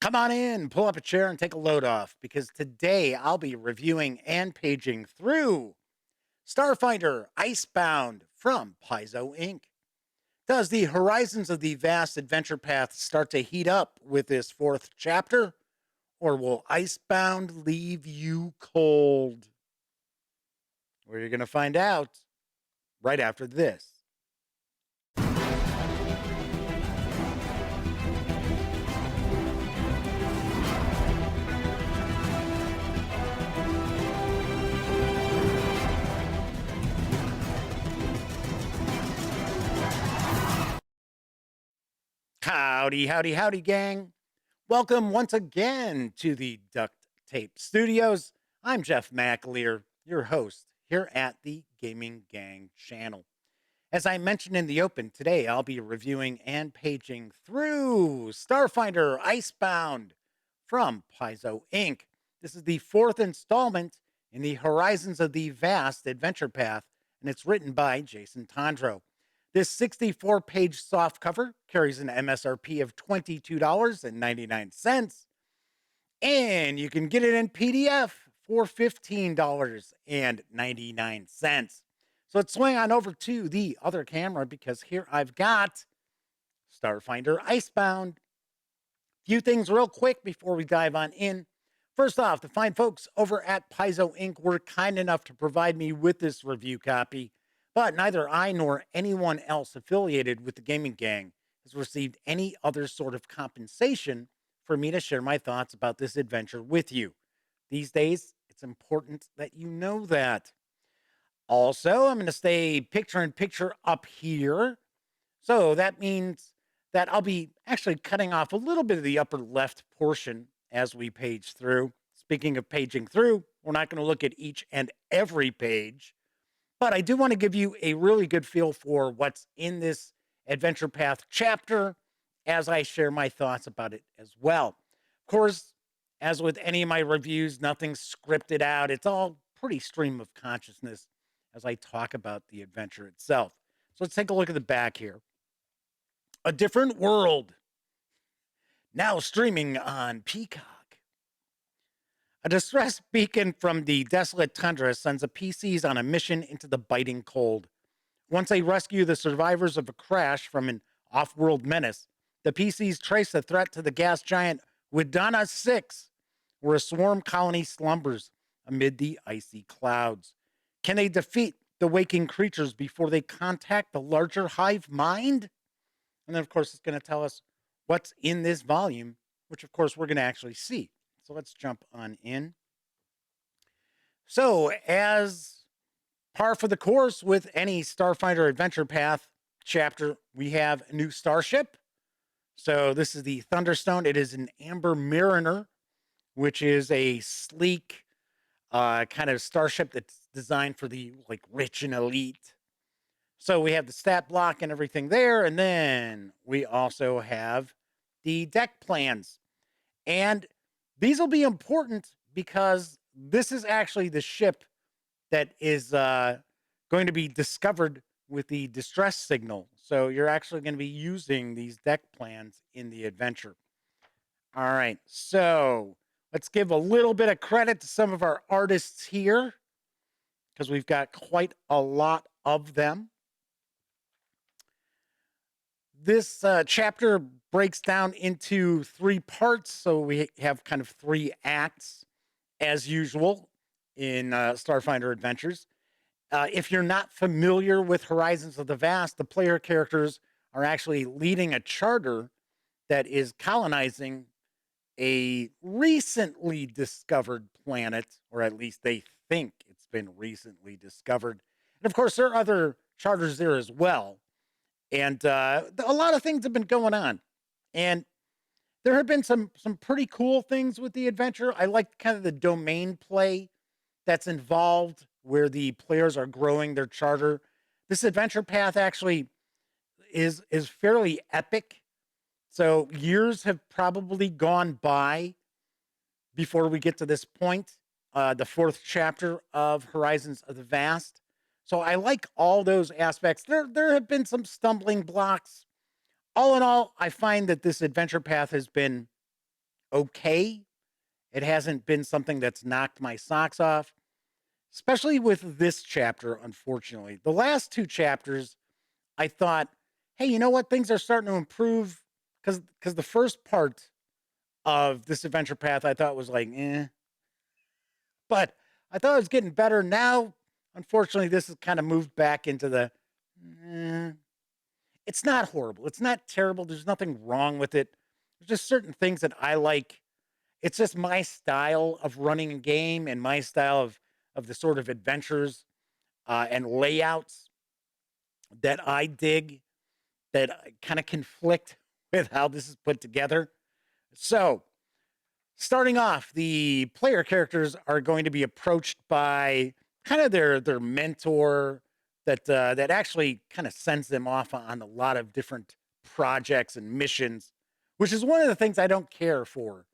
Come on in, pull up a chair, and take a load off because today I'll be reviewing and paging through Starfinder Icebound from Paizo Inc. Does the horizons of the vast adventure path start to heat up with this fourth chapter, or will Icebound leave you cold? Well, you're going to find out right after this. Howdy, howdy, howdy, gang. Welcome once again to the Duct Tape Studios. I'm Jeff McAleer, your host here at the Gaming Gang channel. As I mentioned in the open, today I'll be reviewing and paging through Starfinder Icebound from Paizo Inc. This is the fourth installment in the Horizons of the Vast adventure path, and it's written by Jason Tondro. This 64-page softcover carries an MSRP of $22.99, and you can get it in PDF for $15.99. So let's swing on over to the other camera because here I've got Starfinder Icebound. Few things real quick before we dive on in. First off, the fine folks over at Paizo Inc. were kind enough to provide me with this review copy, but neither I nor anyone else affiliated with the Gaming Gang has received any other sort of compensation for me to share my thoughts about this adventure with you. These days, it's important that you know that. Also, I'm going to stay picture in picture up here. So that means that I'll be actually cutting off a little bit of the upper left portion as we page through. Speaking of paging through, we're not going to look at each and every page, but I do want to give you a really good feel for what's in this Adventure Path chapter as I share my thoughts about it as well. Of course, as with any of my reviews, nothing's scripted out. It's all pretty stream of consciousness as I talk about the adventure itself. So let's take a look at the back here. A Different World, now streaming on Peacock. A distress beacon from the desolate tundra sends the PCs on a mission into the biting cold. Once they rescue the survivors of a crash from an off-world menace, the PCs trace the threat to the gas giant Widana 6, where a swarm colony slumbers amid the icy clouds. Can they defeat the waking creatures before they contact the larger hive mind? And then, of course, it's going to tell us what's in this volume, which, of course, we're going to actually see. So let's jump on in. So, as par for the course with any Starfinder Adventure Path chapter, we have a new starship. So this is the Thunderstone. It is an Amber Mariner, which is a sleek kind of starship that's designed for the rich and elite. So we have the stat block and everything there. And then we also have the deck plans. And these will be important because this is actually the ship that is going to be discovered with the distress signal. So you're actually going to be using these deck plans in the adventure. All right, so let's give a little bit of credit to some of our artists here because we've got quite a lot of them. This chapter breaks down into three parts, so we have kind of three acts as usual in Starfinder Adventures. If you're not familiar with Horizons of the Vast, the player characters are actually leading a charter that is colonizing a recently discovered planet, or at least they think it's been recently discovered. And of course, there are other charters there as well. And a lot of things have been going on. And there have been some pretty cool things with the adventure. I like kind of the domain play that's involved where the players are growing their charter. This adventure path actually is fairly epic. So years have probably gone by before we get to this point, the fourth chapter of Horizons of the Vast. So I like all those aspects. There have been some stumbling blocks. All in all, I find that this adventure path has been okay. It hasn't been something that's knocked my socks off, especially with this chapter, unfortunately. The last two chapters, I thought, hey, you know what? Things are starting to improve because the first part of this adventure path I thought was like, but I thought it was getting better. Now, unfortunately, this has kind of moved back into the, eh. It's not horrible. It's not terrible. There's nothing wrong with it. There's just certain things that I like. It's just my style of running a game and my style of the sort of adventures and layouts that I dig that kind of conflict with how this is put together. So, starting off, the player characters are going to be approached by kind of their mentor that actually kind of sends them off on a lot of different projects and missions, which is one of the things I don't care for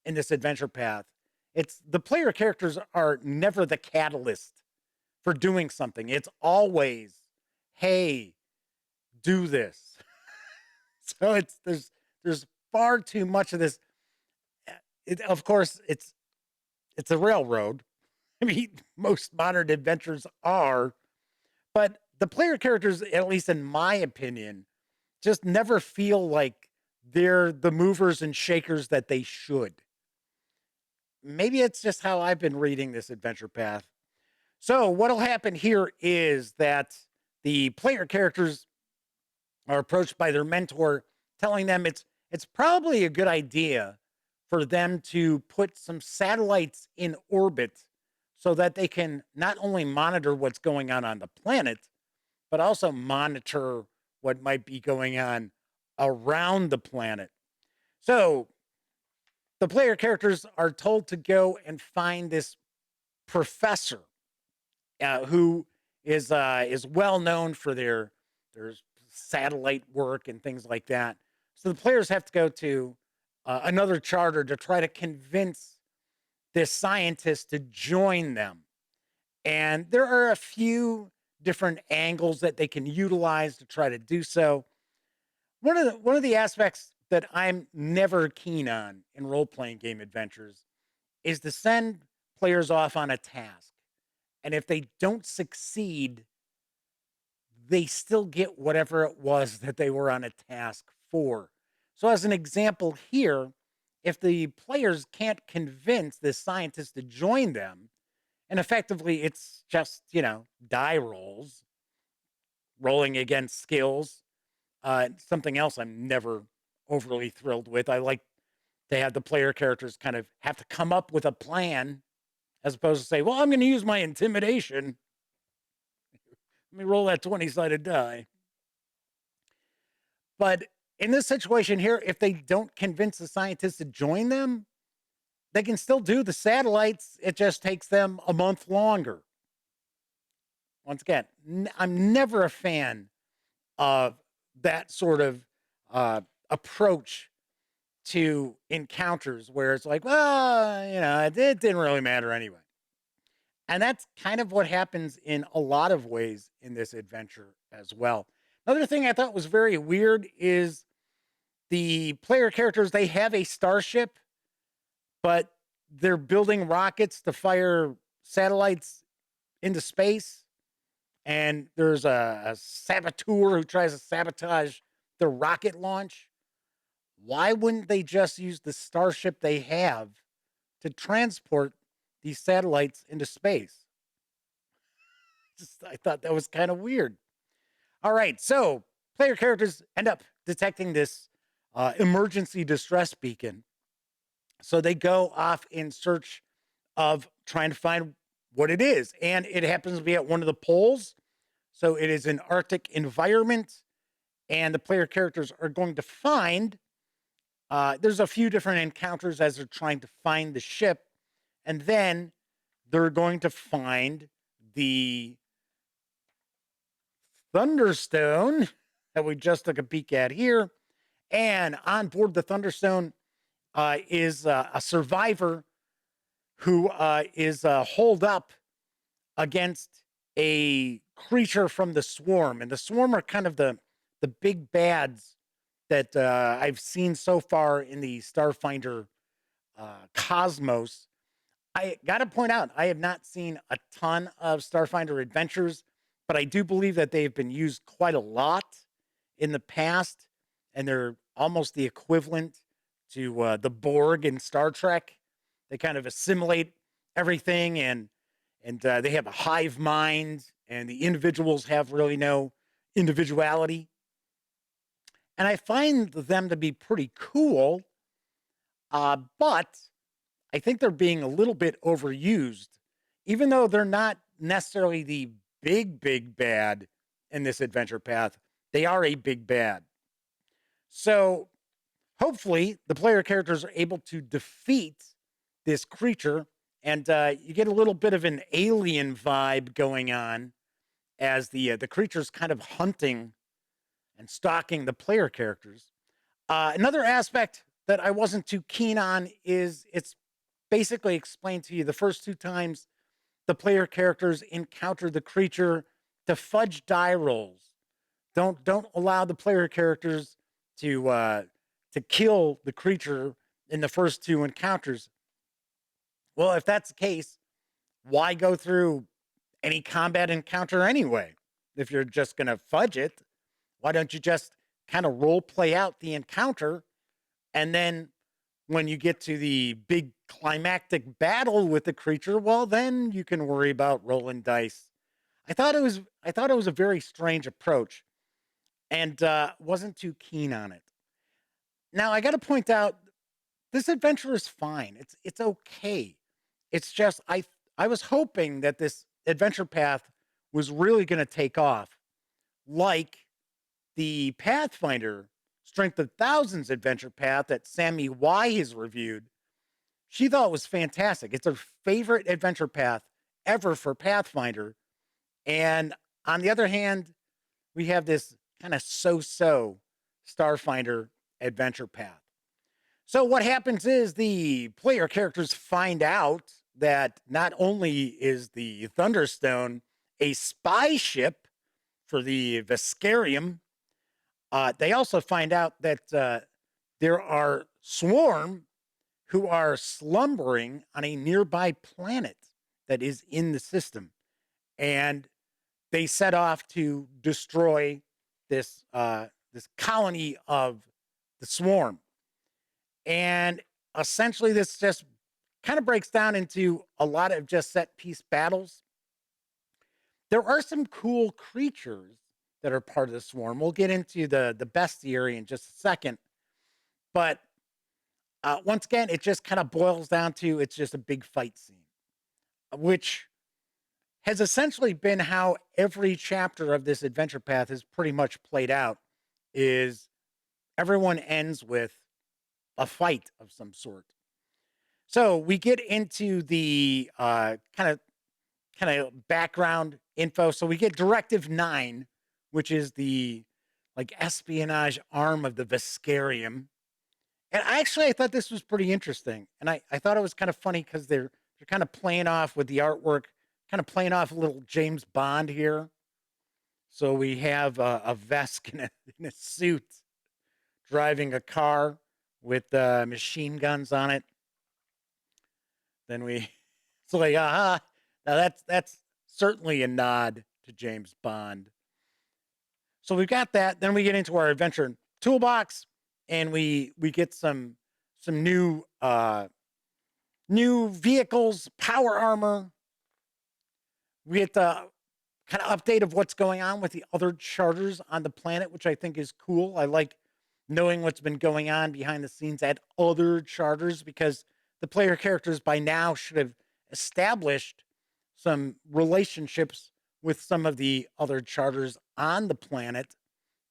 in this adventure path. It's the player characters are never the catalyst for doing something. It's always, hey, do this. So there's far too much of this. Of course, it's a railroad. I mean, most modern adventures are, but the player characters, at least in my opinion, just never feel like they're the movers and shakers that they should. Maybe it's just how I've been reading this adventure path. So, what'll happen here is that the player characters are approached by their mentor, telling them it's probably a good idea for them to put some satellites in orbit so that they can not only monitor what's going on the planet, but also monitor what might be going on around the planet. So the player characters are told to go and find this professor who is well known for their satellite work and things like that. So the players have to go to another charter to try to convince this scientist to join them. And there are a few different angles that they can utilize to try to do so. One of the aspects that I'm never keen on in role playing game adventures is to send players off on a task. And if they don't succeed, they still get whatever it was that they were on a task for. So, as an example here, if the players can't convince this scientist to join them, and effectively it's just, die rolls, rolling against skills, something else I'm never overly thrilled with. I like to have the player characters kind of have to come up with a plan as opposed to say, well, I'm going to use my intimidation. Let me roll that 20-sided die. But in this situation here, if they don't convince the scientists to join them, they can still do the satellites. It just takes them a month longer. Once again, I'm never a fan of that sort of approach to encounters where it's like, well, it didn't really matter anyway. And that's kind of what happens in a lot of ways in this adventure as well. Another thing I thought was very weird is the player characters, they have a starship, but they're building rockets to fire satellites into space. And there's a saboteur who tries to sabotage the rocket launch. Why wouldn't they just use the starship they have to transport these satellites into space? I thought that was kind of weird. All right, so player characters end up detecting this emergency distress beacon. So they go off in search of trying to find what it is. And it happens to be at one of the poles. So it is an Arctic environment. And the player characters are going to find, there's a few different encounters as they're trying to find the ship. And then they're going to find the Thunderstone that we just took a peek at here. And on board the Thunderstone is a survivor who is holed up against a creature from the swarm. And the swarm are kind of the big bads that I've seen so far in the Starfinder cosmos. I got to point out, I have not seen a ton of Starfinder adventures, but I do believe that they've been used quite a lot in the past, and they're almost the equivalent to the Borg in Star Trek. They kind of assimilate everything, and they have a hive mind, and the individuals have really no individuality. And I find them to be pretty cool, but I think they're being a little bit overused, even though they're not necessarily the big bad in this adventure path. They are a big bad. So hopefully the player characters are able to defeat this creature, and you get a little bit of an alien vibe going on as the creature's kind of hunting and stalking the player characters. Another aspect that I wasn't too keen on is it's basically explained to you the first two times the player characters encounter the creature to fudge die rolls. Don't allow the player characters to kill the creature in the first two encounters. Well, if that's the case, why go through any combat encounter anyway? If you're just going to fudge it, why don't you just kind of role play out the encounter, and then when you get to the big climactic battle with the creature, well, then you can worry about rolling dice. I thought it was a very strange approach, and wasn't too keen on it. Now I got to point out this adventure is fine. It's okay. It's just I was hoping that this adventure path was really going to take off, like the Pathfinder Strength of Thousands adventure path that Sammy Y has reviewed. She thought it was fantastic. It's her favorite adventure path ever for Pathfinder. And on the other hand, we have this kind of so Starfinder adventure path. So what happens is the player characters find out that not only is the Thunderstone a spy ship for the Vescarium, they also find out that there are Swarm who are slumbering on a nearby planet that is in the system. And they set off to destroy this colony of the Swarm. And essentially, this just kind of breaks down into a lot of just set piece battles. There are some cool creatures that are part of the Swarm. We'll get into the bestiary in just a second. But once again, it just kind of boils down to it's just a big fight scene, which has essentially been how every chapter of this adventure path has pretty much played out. Is everyone ends with a fight of some sort. So we get into the kind of background info. So we get Directive 9, which is the like espionage arm of the Vescarium. And I thought this was pretty interesting. And I thought it was kind of funny because they're kind of playing off with the artwork, kind of playing off a little James Bond here. So we have a Vesk in a suit driving a car with machine guns on it. Then it's like, aha, now that's certainly a nod to James Bond. So we've got that. Then we get into our adventure toolbox, and we get some new new vehicles, power armor. We get the kind of update of what's going on with the other charters on the planet, which I think is cool. I like knowing what's been going on behind the scenes at other charters, because the player characters by now should have established some relationships with some of the other charters on the planet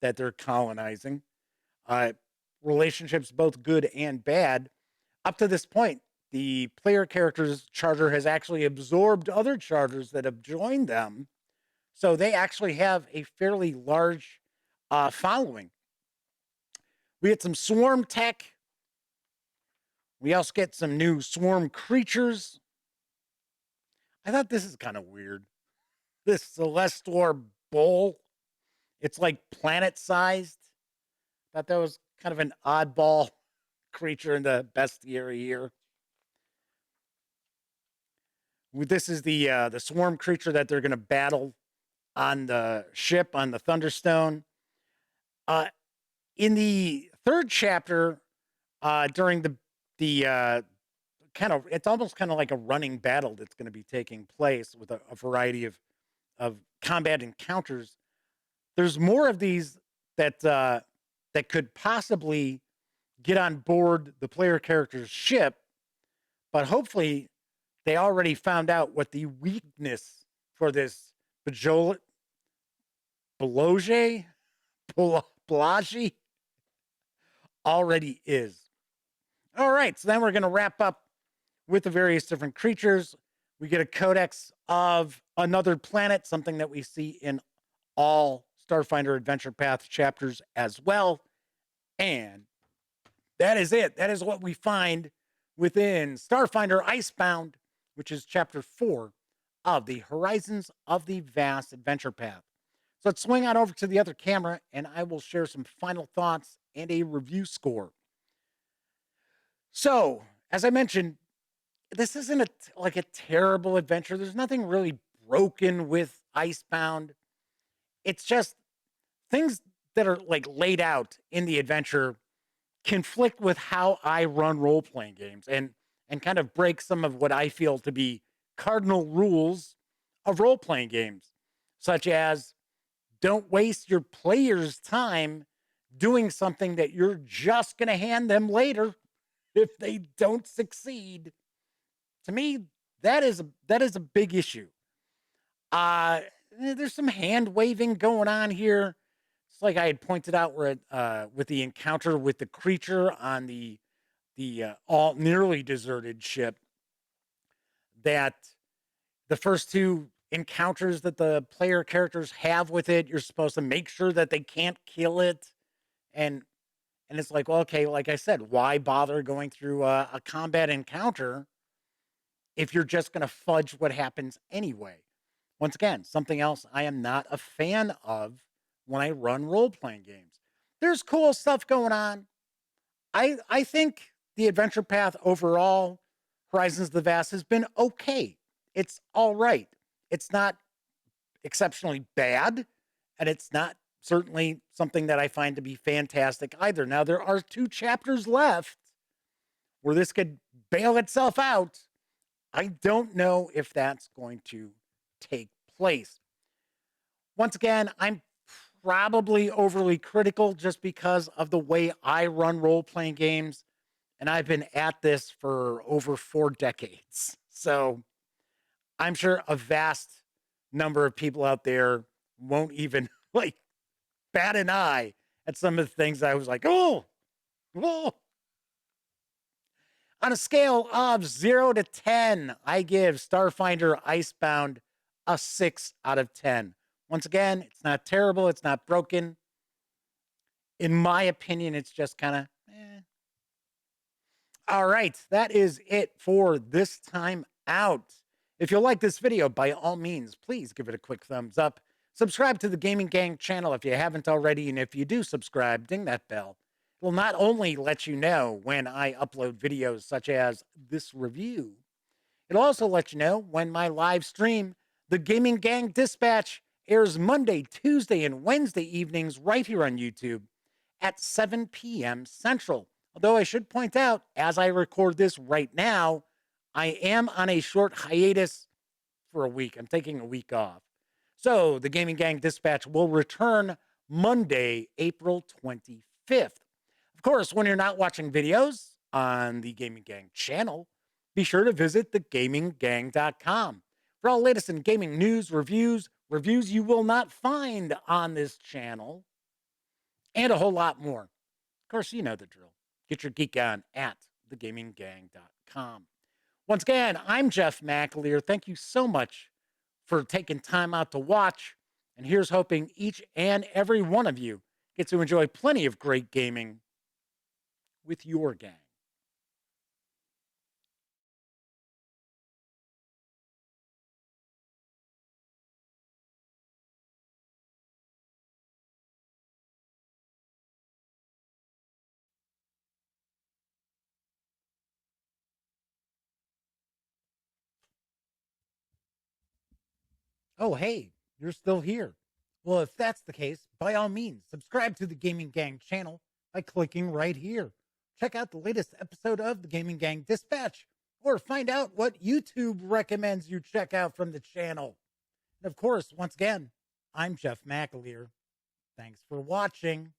that they're colonizing. Relationships both good and bad. Up to this point, the player characters charter has actually absorbed other charters that have joined them. So they actually have a fairly large following. We get some swarm tech. We also get some new swarm creatures. I thought this is kind of weird. This Celestor Bowl. It's like planet sized. Thought that was kind of an oddball creature in the bestiary here. This is the swarm creature that they're going to battle on the ship on the Thunderstone. Uh, in the third chapter, during the kind of, it's almost kind of like a running battle that's going to be taking place with a variety of combat encounters. There's more of these that could possibly get on board the player character's ship, but hopefully they already found out what the weakness for this Bajol Beloge Pelagi already is. All right, so then we're going to wrap up with the various different creatures. We get a codex of another planet, something that we see in all Starfinder Adventure Path chapters as well. And that is it. That is what we find within Starfinder Icebound, which is chapter 4 of the Horizons of the Vast Adventure Path. So let's swing on over to the other camera and I will share some final thoughts and a review score. So, as I mentioned, this isn't like a terrible adventure. There's nothing really broken with Icebound. It's just things that are like laid out in the adventure conflict with how I run role playing games and kind of break some of what I feel to be cardinal rules of role playing games, such as don't waste your players' time doing something that you're just going to hand them later if they don't succeed. To me, that is a big issue. There's some hand waving going on here. It's like I had pointed out where with the encounter with the creature on the all nearly deserted ship, that the first two encounters that the player characters have with it, you're supposed to make sure that they can't kill it, and it's like, well, okay, like I said, why bother going through a combat encounter if you're just going to fudge what happens anyway? Once again, something else I am not a fan of when I run role playing games. There's cool stuff going on. I think the adventure path overall, Horizons of the Vast, has been okay. It's all right. It's not exceptionally bad, and it's not certainly something that I find to be fantastic either. Now, there are 2 chapters left where this could bail itself out. I don't know if that's going to take place. Once again, I'm probably overly critical just because of the way I run role playing games. And I've been at this for over 4 decades. So I'm sure a vast number of people out there won't even like bat an eye at some of the things I was like, oh. On a scale of 0 to 10, I give Starfinder Icebound a 6 out of 10. Once again, it's not terrible. It's not broken. In my opinion, it's just kind of eh. All right, that is it for this time out. If you like this video, by all means, please give it a quick thumbs up. Subscribe to the Gaming Gang channel if you haven't already, and if you do subscribe, ding that bell. It will not only let you know when I upload videos such as this review, it'll also let you know when my live stream, the Gaming Gang Dispatch, airs Monday, Tuesday, and Wednesday evenings right here on YouTube at 7 p.m. Central. Although I should point out, as I record this right now, I am on a short hiatus for a week. I'm taking a week off. So the Gaming Gang Dispatch will return Monday, April 25th. Of course, when you're not watching videos on the Gaming Gang channel, be sure to visit thegaminggang.com for all latest in gaming news, reviews you will not find on this channel, and a whole lot more. Of course, you know the drill. Get your geek on at thegaminggang.com. Once again, I'm Jeff McAleer. Thank you so much for taking time out to watch. And here's hoping each and every one of you gets to enjoy plenty of great gaming with your gang. Oh, hey, you're still here. Well, if that's the case, by all means, subscribe to the Gaming Gang channel by clicking right here. Check out the latest episode of the Gaming Gang Dispatch, or find out what YouTube recommends you check out from the channel. And of course, once again, I'm Jeff McAleer. Thanks for watching.